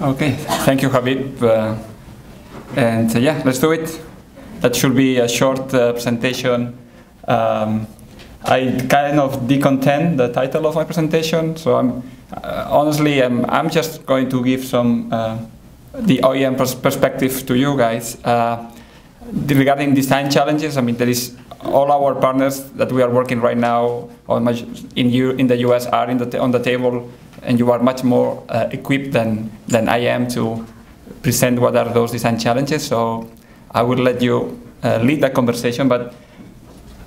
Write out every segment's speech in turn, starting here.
Okay, thank you, Habib. Yeah, let's do it. That should be a short presentation. I kind of decontent the title of my presentation, so honestly, I'm just going to give some the OEM perspective to you guys. Regarding design challenges, I mean, there is all our partners that we are working right now in the US are on the table, and you are much more equipped than I am to present what are those design challenges. So I will let you lead the conversation, but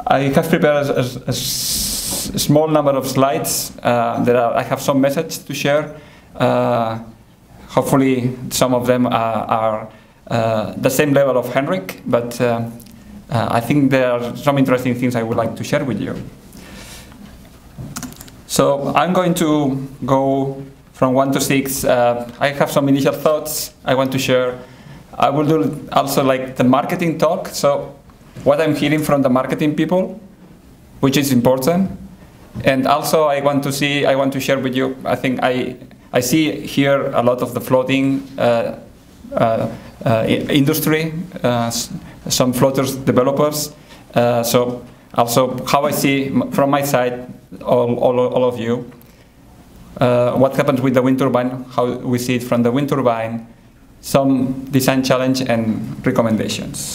I have prepared a small number of slides. I have some message to share. Hopefully some of them are the same level of Henrik, but I think there are some interesting things I would like to share with you. So I'm going to go from 1 to 6. I have some initial thoughts I want to share. I will do also like the marketing talk. So what I'm hearing from the marketing people, which is important. And also I want to share with you, I think I see here a lot of the floating industry, some floaters developers. So also how I see from my side, all of you, what happens with the wind turbine, how we see it from the wind turbine, some design challenge and recommendations.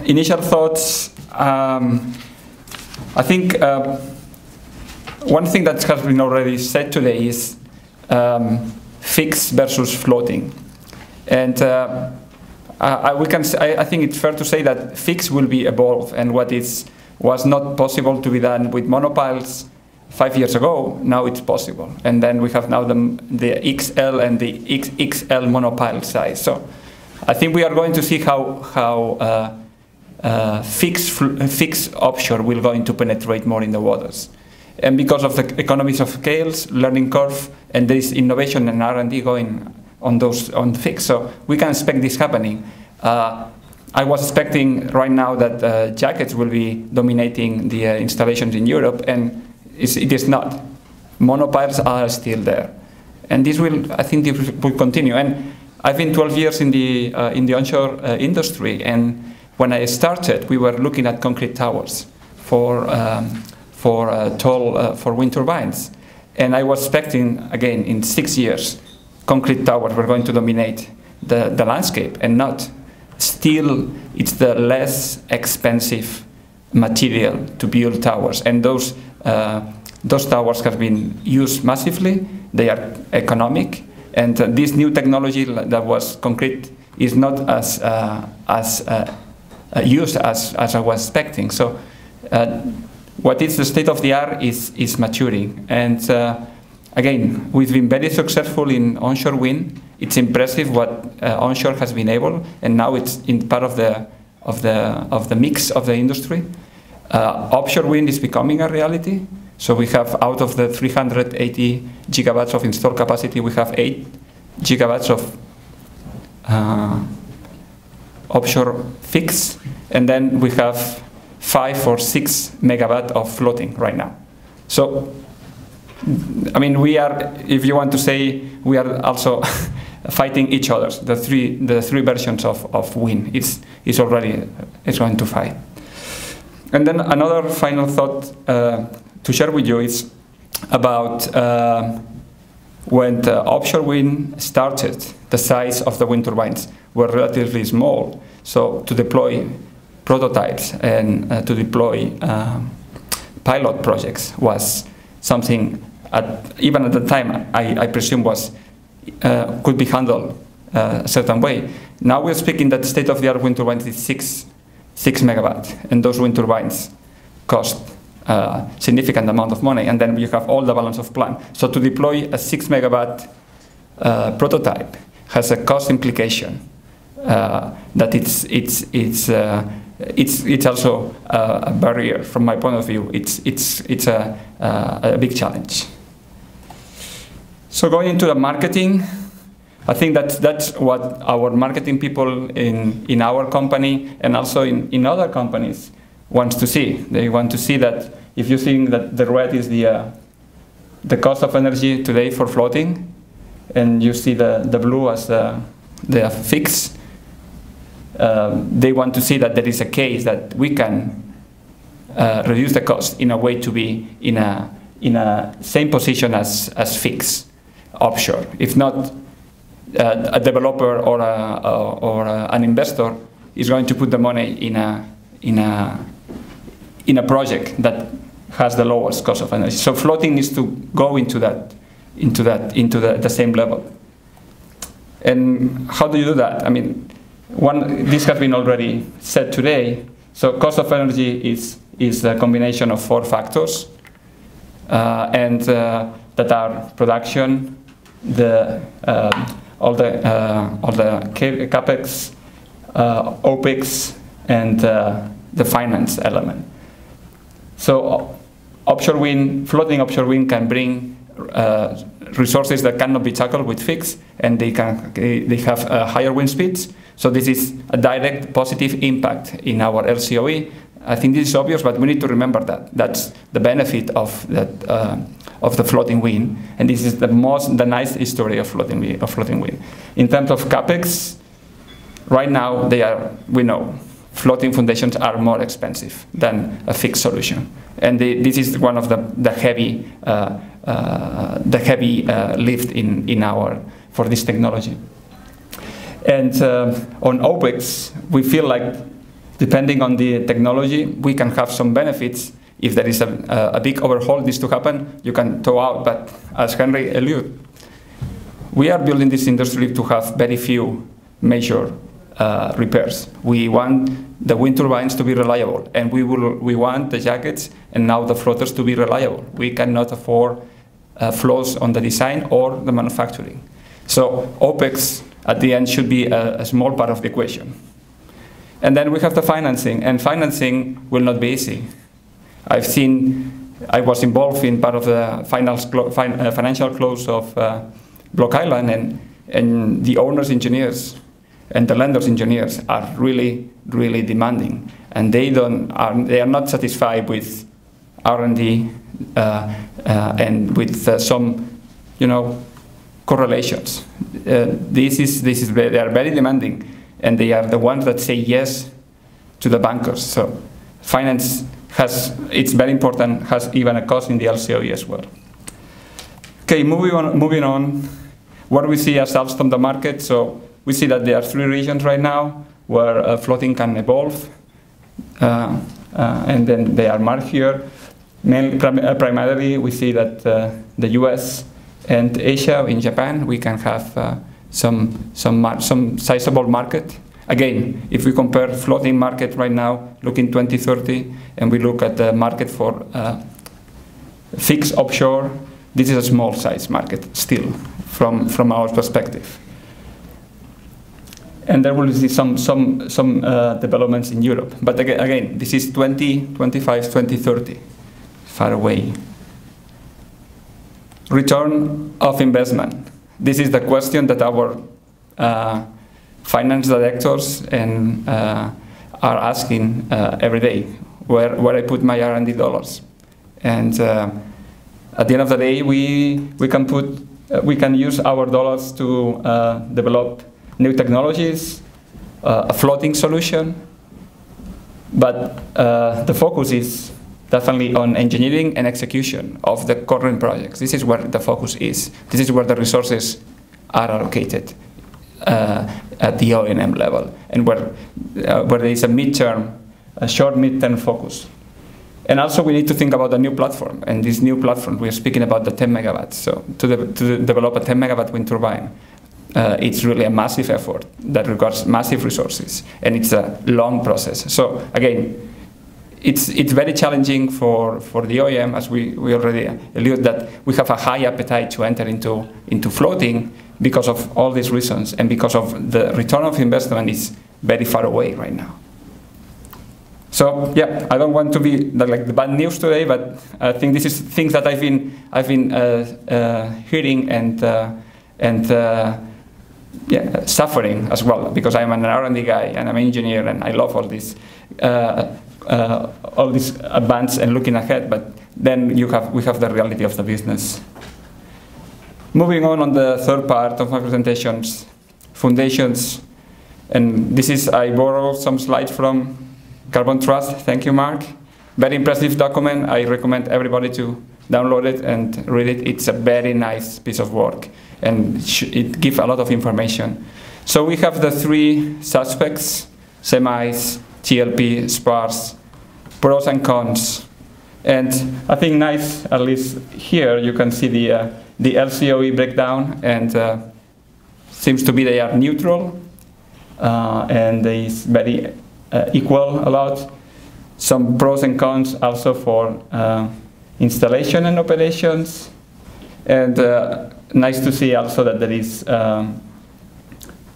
Initial thoughts, I think one thing that has been already said today is fixed versus floating. And I think it's fair to say that fixed will be evolved, and what was not possible to be done with monopiles 5 years ago, now it's possible. And then we have now the XL and the XXL monopile size. So I think we are going to see how fixed offshore will going to penetrate more in the waters. And because of the economies of scales, learning curve, and there is innovation and R&D going on fixed. So we can expect this happening. I was expecting right now that jackets will be dominating the installations in Europe, and it is not. Monopiles are still there. And this will, I think, this will continue. And I've been 12 years in the onshore industry, and when I started, we were looking at concrete towers for wind turbines. And I was expecting, again, in 6 years, concrete towers were going to dominate the landscape, and not. Still, it's the less expensive material to build towers. And those towers have been used massively. They are economic. And this new technology that was concrete is not as used as I was expecting. So what is the state of the art is maturing. And again, we've been very successful in onshore wind. It's impressive what onshore has been able, and now it's in part of the mix of the industry. Offshore wind is becoming a reality. So we have, out of the 380 gigawatts of installed capacity, we have 8 gigawatts of offshore fixed, and then we have 5 or 6 megawatt of floating right now. So, I mean, we are, if you want to say, we are also fighting each other. The three versions of wind is going to fight. And then another final thought to share with you is about when the offshore wind started, the size of the wind turbines were relatively small. So to deploy prototypes and to deploy pilot projects was something, even at the time, I presume could be handled a certain way. Now we're speaking that state-of-the-art wind turbines is 6 megawatt, and those wind turbines cost a significant amount of money, and then you have all the balance of plant. So to deploy a 6 megawatt prototype has a cost implication that it's also a barrier from my point of view. It's a big challenge. So going into the marketing, I think that's what our marketing people in our company and also in other companies wants to see. They want to see that if you think that the red is the cost of energy today for floating, and you see the blue as the fixed. They want to see that there is a case that we can reduce the cost in a way to be in a same position as fixed offshore. If not, a developer or an investor is going to put the money in a project that has the lowest cost of energy. So floating needs to go into the same level. And how do you do that? I mean, this has been already said today. So cost of energy is a combination of 4 factors, and that are production, all the capex, OPEX, and the finance element. So floating offshore wind can bring resources that cannot be tackled with fixed, and they have higher wind speeds. So this is a direct positive impact in our LCOE. I think this is obvious, but we need to remember that. That's the benefit of the floating wind, and this is the nice history of floating wind. In terms of capex, right now we know floating foundations are more expensive than a fixed solution, and this is one of the heavy lift for this technology. And on OPEX, we feel like, depending on the technology, we can have some benefits. If there is a big overhaul needs to happen, you can tow out. But as Henry alluded, we are building this industry to have very few major repairs. We want the wind turbines to be reliable, and we want the jackets and now the floaters to be reliable. We cannot afford flaws on the design or the manufacturing. So OPEX at the end should be a small part of the equation. And then we have the financing, and financing will not be easy. I was involved in part of the financial close of Block Island, and the owners' engineers and the lenders' engineers are really, really demanding, and they are not satisfied with R&D and with some, correlations. They are very demanding, and they are the ones that say yes to the bankers. So finance it's very important, has even a cost in the LCOE as well. Okay, moving on. What we see as Alstom the market, so we see that there are 3 regions right now where floating can evolve, and then they are marked here. Primarily, we see that the US and Asia, in Japan, we can have some sizable market. Again, if we compare floating market right now, look in 2030, and we look at the market for fixed offshore, this is a small size market still from our perspective. And there will be some developments in Europe. But again, this is 2025, 2030, far away. Return of investment. This is the question that our finance directors are asking every day, where I put my R&D dollars. And at the end of the day, we can use our dollars to develop new technologies, a floating solution, but the focus is definitely on engineering and execution of the current projects. This is where the focus is. This is where the resources are allocated at the OEM level, and where there is a short mid-term focus. And also we need to think about a new platform, and this new platform, we're speaking about the 10 megawatts. So to develop a 10 megawatt wind turbine, it's really a massive effort that requires massive resources, and it's a long process. So again, it's very challenging for the OEM, as we already alluded, that we have a high appetite to enter into floating because of all these reasons, and because of the return of investment is very far away right now. So yeah, I don't want to be like the bad news today, but I think this is things that I've been hearing and suffering as well, because I'm an R&D guy and I'm an engineer and I love all this advance and looking ahead. But then we have the reality of the business. Moving on the third part of my presentations, foundations. And this is, I borrowed some slides from Carbon Trust. Thank you, Mark. Very impressive document. I recommend everybody to download it and read it. It's a very nice piece of work, and it gives a lot of information. So we have the three suspects: semis, TLP, spars, pros and cons. And I think nice, at least here, you can see the LCOE breakdown, and seems to be they are neutral, and they is very equal a lot. Some pros and cons also for installation and operations. And nice to see also that there is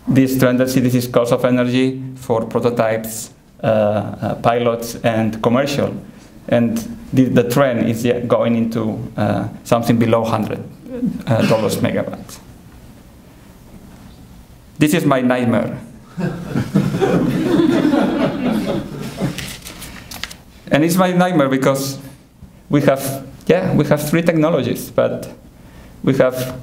this tendency, this is cost of energy for prototypes, pilots, and commercial. And the trend is going into something below $100 megawatt. This is my nightmare. And it's my nightmare because we have three technologies, but we have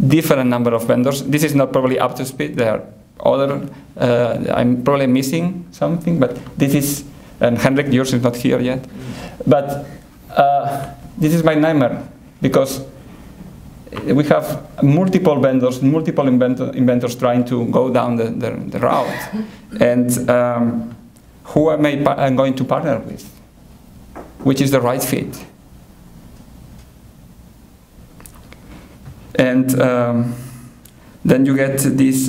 different number of vendors. This is not probably up to speed. There are other, I'm probably missing something, but this is, and Henrik, yours is not here yet. But this is my nightmare because we have multiple vendors, multiple inventors trying to go down the route. And who am I going to partner with? Which is the right fit? And then you get this,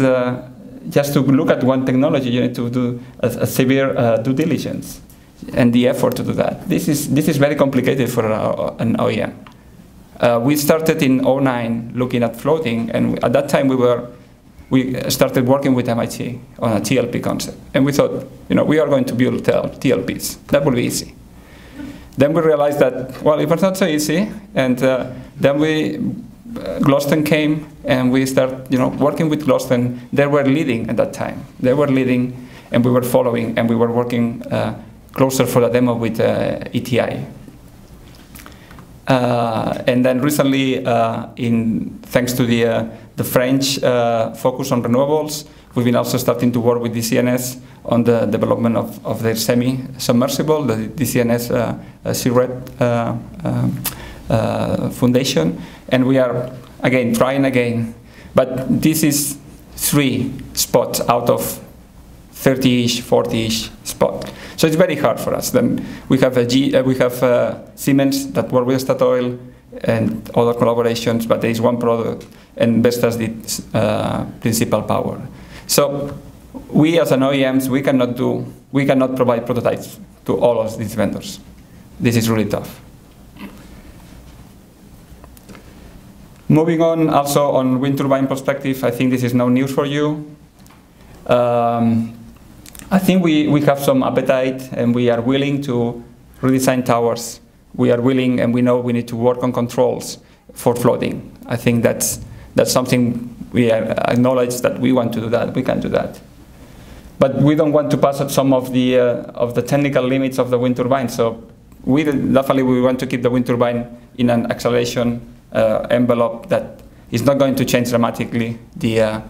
just to look at one technology, you need to do a severe due diligence and the effort to do that. This is very complicated for an OEM. We started in 2009 looking at floating, and at that time we started working with MIT on a TLP concept. And we thought, we are going to build TLPs. That will be easy. Then we realized that, well, it was not so easy, and then Gloston came, and we started, working with Gloston. They were leading at that time. They were leading, and we were following, and we were working closer for the demo with ETI. And then recently, thanks to the French focus on renewables, we've been also starting to work with DCNS on the development of their semi-submersible, the DCNS CRED Foundation. And we are, again, trying again. But this is 3 spots out of 30-ish, 40-ish spots. So it's very hard for us. Then we have Siemens that work with Statoil and other collaborations, but there is one product, and Vestas did Principal Power. So we as an OEMs, we cannot provide prototypes to all of these vendors. This is really tough. Moving on, also on wind turbine perspective, I think this is no news for you. I think we have some appetite, and we are willing to redesign towers. We are willing, and we know we need to work on controls for floating. I think that's something we acknowledge that we want to do that. We can do that, but we don't want to pass up some of the technical limits of the wind turbine. So definitely we want to keep the wind turbine in an acceleration envelope that is not going to change dramatically the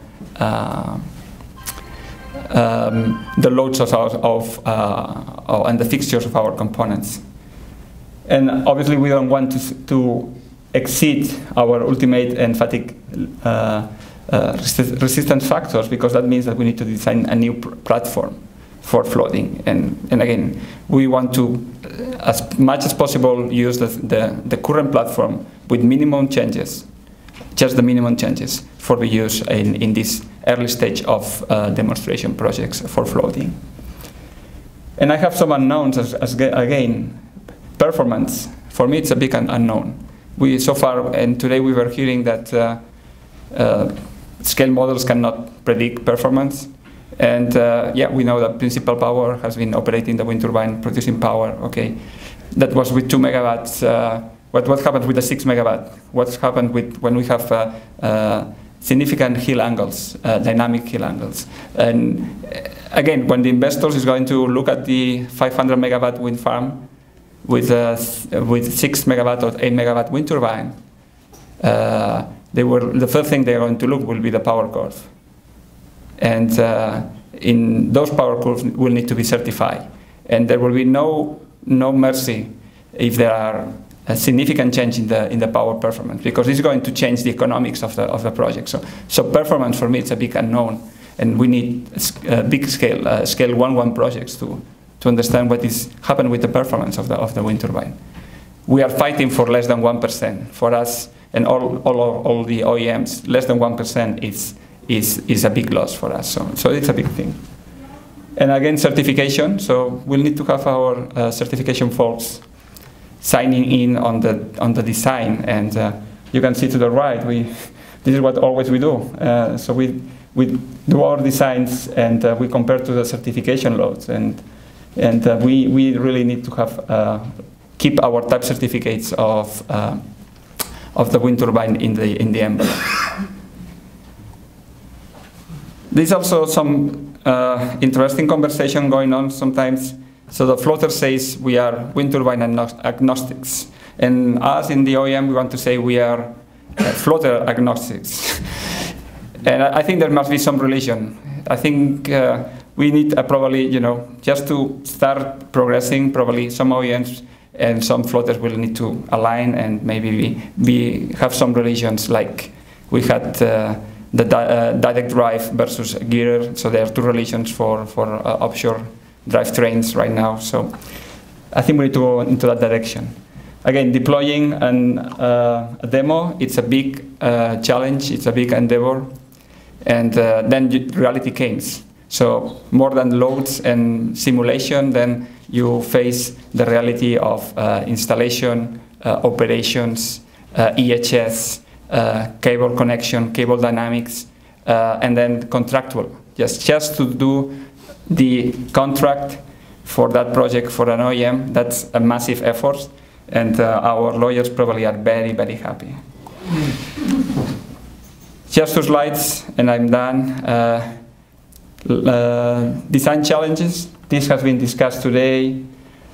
loads and the fixtures of our components. And obviously we don't want to exceed our ultimate and fatigue resistance factors, because that means that we need to design a new platform for floating. And again, we want to, as much as possible, use the current platform with minimum changes, just the minimum changes for the use in this early stage of demonstration projects for floating. And I have some unknowns again. Performance, for me, it's a big unknown. So far, and today we were hearing that scale models cannot predict performance. And yeah, we know that Principal Power has been operating the wind turbine, producing power. Okay, that was with 2 megawatts. What happened with the 6 megawatt? What happened when we have significant hill angles, dynamic hill angles? And again, when the investors is going to look at the 500 megawatt wind farm with 6 megawatt or 8 megawatt wind turbine, the first thing they're going to look will be the power curve. And in those power curves will need to be certified. And there will be no mercy if there are a significant change in the power performance, because it's going to change the economics of the project. So performance for me it's a big unknown, and we need big scale 1-1 projects to understand what is happening with the performance of the wind turbine. We are fighting for less than 1%. For us and all the OEMs, less than 1% is a big loss for us. So it's a big thing. And again, certification. So we'll need to have our certification folks signing in on the design. And you can see to the right, this is what always we do. So we do our designs and we compare to the certification loads. And we really need to have keep our type certificates of the wind turbine in the envelope. There's also some interesting conversation going on sometimes. So the floater says we are wind turbine agnostics, and us in the OEM we want to say we are floater agnostics. And I think there must be some relation. I think we need probably, just to start progressing, probably some OEMs and some floaters will need to align, and maybe we have some relations like we had the direct drive versus gear. So there are two relations for offshore drivetrains right now. So I think we need to go into that direction. Again, deploying a demo, it's a big challenge, it's a big endeavor, and then reality comes. So more than loads and simulation, then you face the reality of installation, operations, EHS, cable connection, cable dynamics, and then contractual. Just to do the contract for that project for an OEM, that's a massive effort, and our lawyers probably are very, very happy. Just 2 slides, and I'm done. Design challenges. This has been discussed today.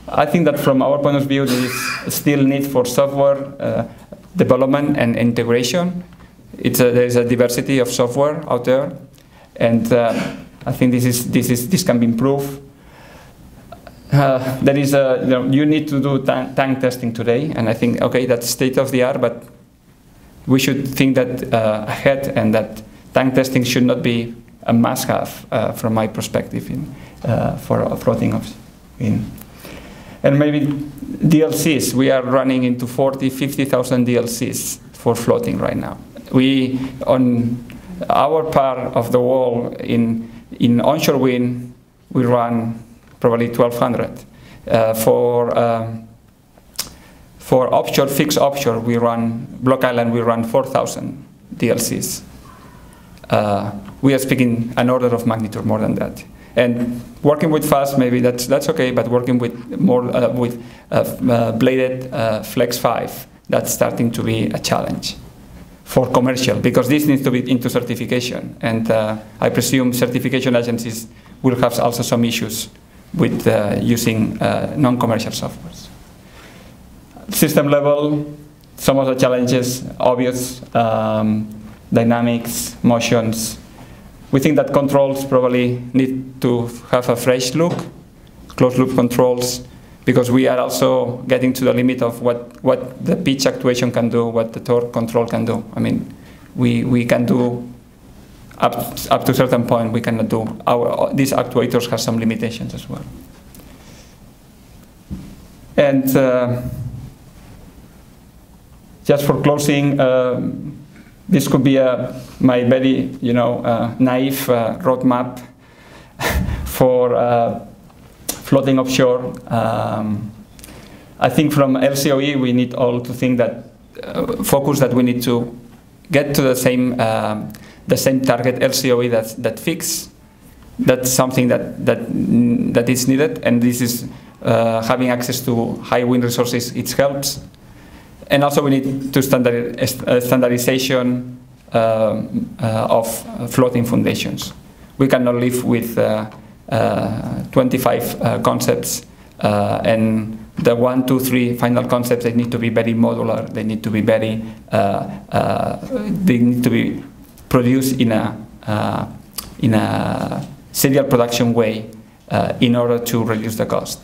I think that from our point of view, there is still need for software development and integration. There is a diversity of software out there, and I think this can be improved. There is you need to do tank testing today, and I think that's state of the art, but we should think that ahead, and that tank testing should not be a must-have from my perspective for floating in. And maybe DLCs, we are running into 50,000 DLCs for floating right now. We, on our part of the world, in onshore wind, we run probably 1,200. For offshore, fixed offshore, we run, Block Island, we run 4,000 DLCs. We are speaking an order of magnitude more than that. And working with fast, maybe that's okay, but working with more bladed Flex 5, that's starting to be a challenge for commercial, because this needs to be into certification, and I presume certification agencies will have also some issues with using non-commercial softwares. System level, some of the challenges, obvious, dynamics, motions. We think that controls probably need to have a fresh look, closed loop controls, because we are also getting to the limit of what the pitch actuation can do, what the torque control can do. I mean, we can do up to a certain point, we cannot do. These actuators have some limitations as well. And just for closing, this could be my very, naive roadmap for floating offshore. I think from LCOE we need all to think that focus that we need to get to the same target LCOE that fix. That's something that is needed, and this is having access to high wind resources. It helps. And also we need to standardization of floating foundations. We cannot live with 25 concepts and the 1, 2, 3 final concepts, they need to be very modular. They need to be very, they need to be produced in a serial production way in order to reduce the cost.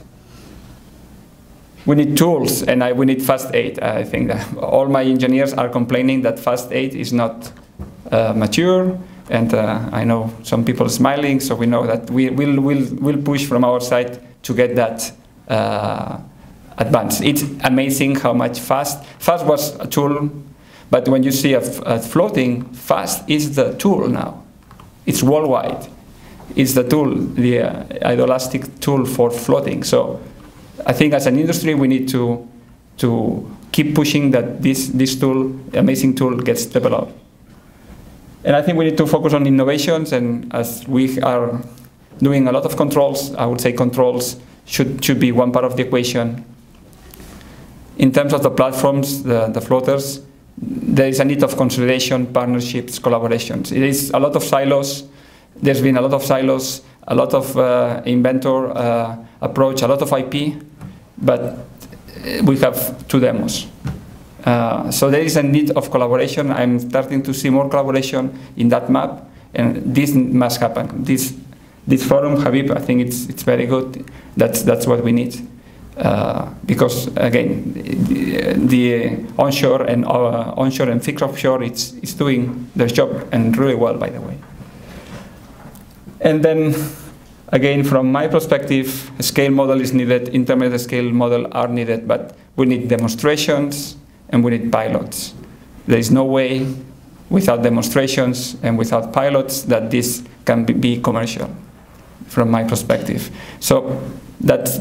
We need tools, and we need fast aid. I think that all my engineers are complaining that fast aid is not mature, and I know some people are smiling, so we know that we'll push from our side to get that advanced. It's amazing how much fast was a tool, but when you see a floating, fast is the tool now. It's worldwide. It's the tool, the isoelastic tool for floating. So I think as an industry, we need to keep pushing that this tool, amazing tool, gets developed. And I think we need to focus on innovations, and as we are doing a lot of controls, I would say controls should be one part of the equation. In terms of the platforms, the floaters, there is a need of consolidation, partnerships, collaborations. It is a lot of silos. There's been a lot of silos, a lot of inventor approach, a lot of IP, but we have 2 demos. So there is a need of collaboration. I'm starting to see more collaboration in that map, and this must happen. This forum, Habib, I think it's very good. That's what we need. Because again, the onshore and fixed offshore, it's doing their job, and really well, by the way. And then, again, from my perspective, a scale model is needed, intermediate scale model are needed, but we need demonstrations and we need pilots. There is no way without demonstrations and without pilots that this can be commercial, from my perspective. So that's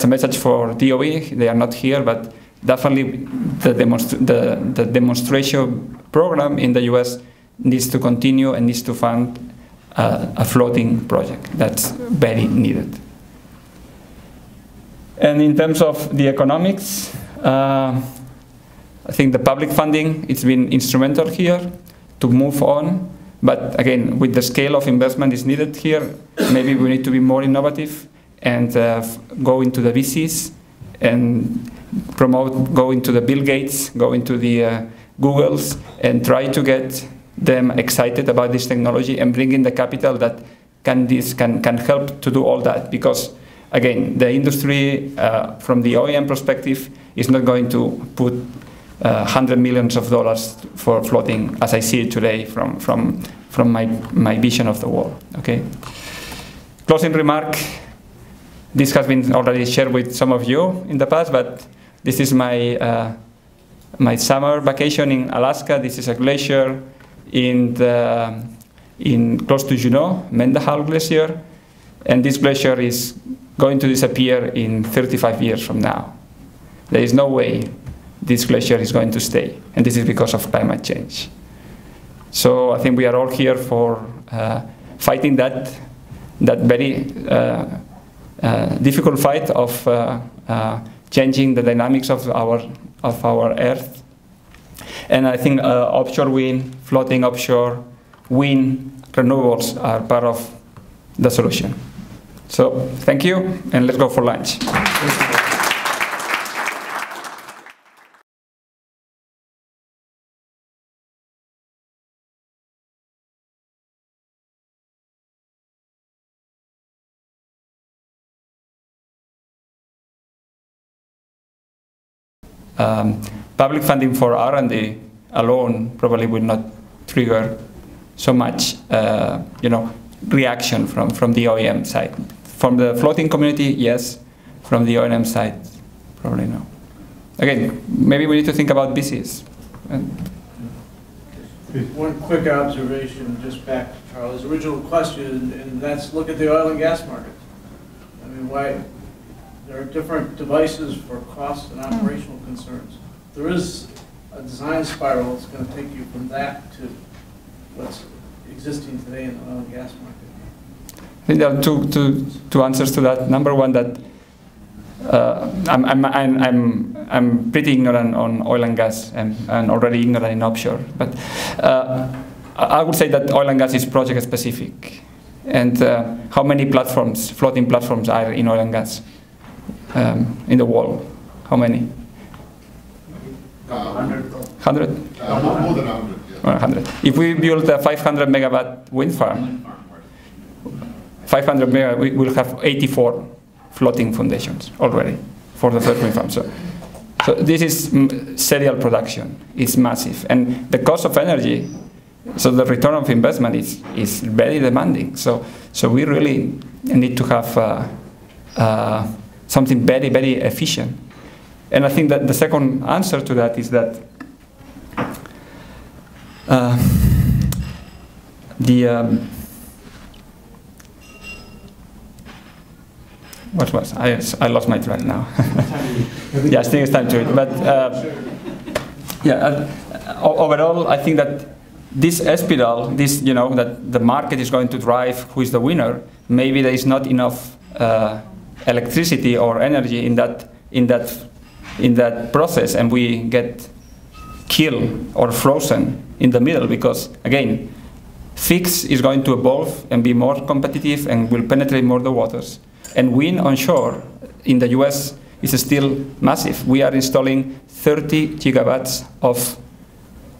a message for DOE. They are not here, but definitely the demonstration program in the US needs to continue and needs to fund a floating project. That's very needed. And in terms of the economics, I think the public funding, it's been instrumental here to move on. But again, with the scale of investment is needed here, maybe we need to be more innovative and go into the VCs and go into the Bill Gates, go into the Googles, and try to get them excited about this technology and bring in the capital that can help to do all that. Because again, the industry from the OEM perspective is not going to put $100 million for floating as I see it today from my vision of the world. Okay. Closing remark. This has been already shared with some of you in the past, but this is my my summer vacation in Alaska. This is a glacier in close to Juneau, Mendahal Glacier, and this glacier is going to disappear in 35 years from now. There is no way this glacier is going to stay, and this is because of climate change. So I think we are all here for fighting that very difficult fight of changing the dynamics of our Earth. And I think offshore wind, floating offshore, wind, renewables are part of the solution. So thank you, and let's go for lunch. Public funding for R&D alone probably would not trigger so much, reaction from the OEM side. From the floating community, yes. From the OEM side, probably no. Again, maybe we need to think about VCs. One quick observation, just back to Charlie's original question, and that's look at the oil and gas market. I mean, why? There are different devices for cost and operational concerns. There is a design spiral that's going to take you from that to what's existing today in the oil and gas market. I think there are two answers to that. Number one, that I'm pretty ignorant on oil and gas and already ignorant in offshore. But I would say that oil and gas is project specific. And how many platforms, floating platforms, are in oil and gas? in the world? How many? 100. 100? More than 100, yeah. 100. If we build a 500 megawatt wind farm, 500 megawatt, we will have 84 floating foundations already for the third wind farm. So this is serial production. It's massive. And the cost of energy, so the return of investment is very demanding. So we really need to have something very, very efficient. And I think that the second answer to that is that what was I lost my track now. Yeah, I think it's time to read. But overall, I think that this spiral, this that the market is going to drive who is the winner. Maybe there is not enough electricity or energy in that process, and we get killed or frozen in the middle because again, fixed is going to evolve and be more competitive and will penetrate more the waters. And wind onshore in the US is still massive. We are installing 30 gigawatts of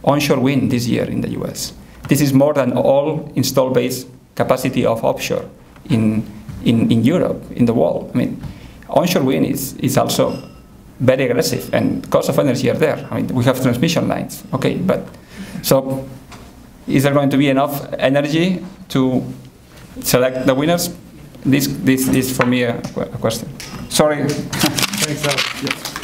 onshore wind this year in the US. This is more than all installed base capacity of offshore in Europe, in the world. I mean, onshore wind is also very aggressive, and cost of energy are there. I mean, we have transmission lines, okay, but so is there going to be enough energy to select the winners? This is for me a question. Sorry. Thanks, Alex. Yes.